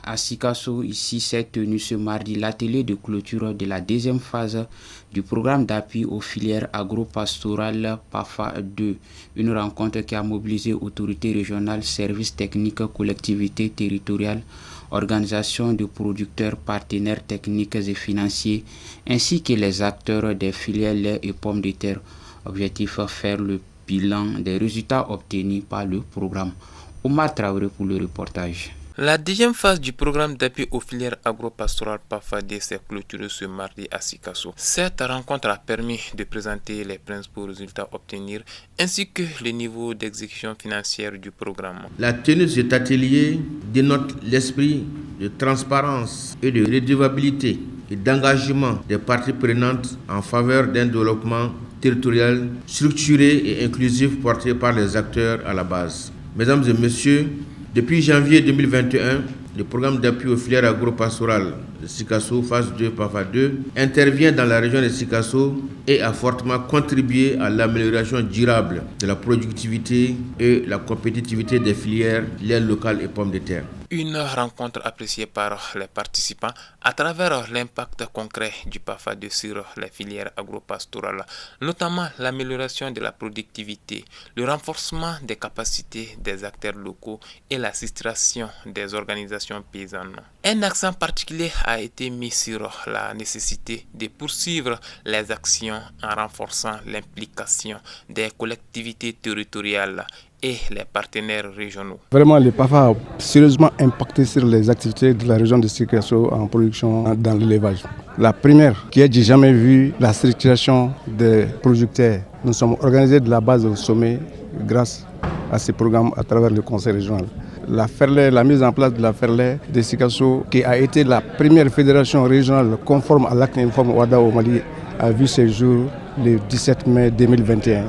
À Sikasso, ici, s'est tenu ce mardi l'atelier de clôture de la deuxième phase du programme d'appui aux filières agro-pastorales PAFA 2. Une rencontre qui a mobilisé autorités régionales, services techniques, collectivités territoriales, organisations de producteurs, partenaires techniques et financiers, ainsi que les acteurs des filières lait et pommes de terre. Objectif, faire le bilan des résultats obtenus par le programme. Omar Traoré pour le reportage. La deuxième phase du programme d'appui aux filières agro-pastorales PAFAD s'est clôturée ce mardi à Sikasso. Cette rencontre a permis de présenter les principaux résultats obtenus ainsi que le niveau d'exécution financière du programme. La tenue de cet atelier dénote l'esprit de transparence et de redevabilité et d'engagement des parties prenantes en faveur d'un développement territorial structuré et inclusif porté par les acteurs à la base. Mesdames et messieurs, depuis janvier 2021, le programme d'appui aux filières agro-pastorales de Sikasso, phase 2, PAFA 2, intervient dans la région de Sikasso et a fortement contribué à l'amélioration durable de la productivité et la compétitivité des filières lait locales et pommes de terre. Une rencontre appréciée par les participants à travers l'impact concret du PAFA2 sur les filières agro-pastorales, notamment l'amélioration de la productivité, le renforcement des capacités des acteurs locaux et l'assistance des organisations paysannes. Un accent particulier a été mis sur la nécessité de poursuivre les actions en renforçant l'implication des collectivités territoriales et les partenaires régionaux. Vraiment, le PAFA a sérieusement impacté sur les activités de la région de Sikasso en production dans l'élevage. La première, qui est jamais vue, la structuration des producteurs. Nous sommes organisés de la base au sommet grâce à ces programmes à travers le conseil régional. La mise en place de la Ferlet de Sikasso, qui a été la première fédération régionale conforme à l'acte uniforme OHADA au Mali, a vu ses jours le 17 mai 2021.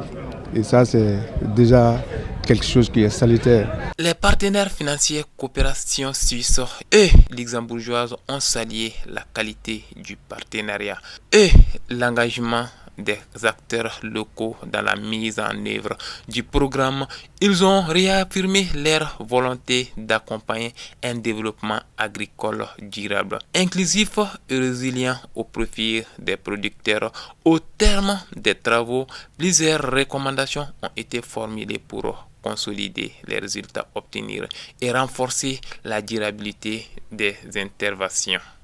Et ça, c'est déjà quelque chose qui est salutaire. Les partenaires financiers Coopération Suisse et luxembourgeoise ont salué la qualité du partenariat et l'engagement des acteurs locaux dans la mise en œuvre du programme. Ils ont réaffirmé leur volonté d'accompagner un développement agricole durable, inclusif et résilient au profit des producteurs. Au terme des travaux, plusieurs recommandations ont été formulées pour consolider les résultats obtenus et renforcer la durabilité des interventions.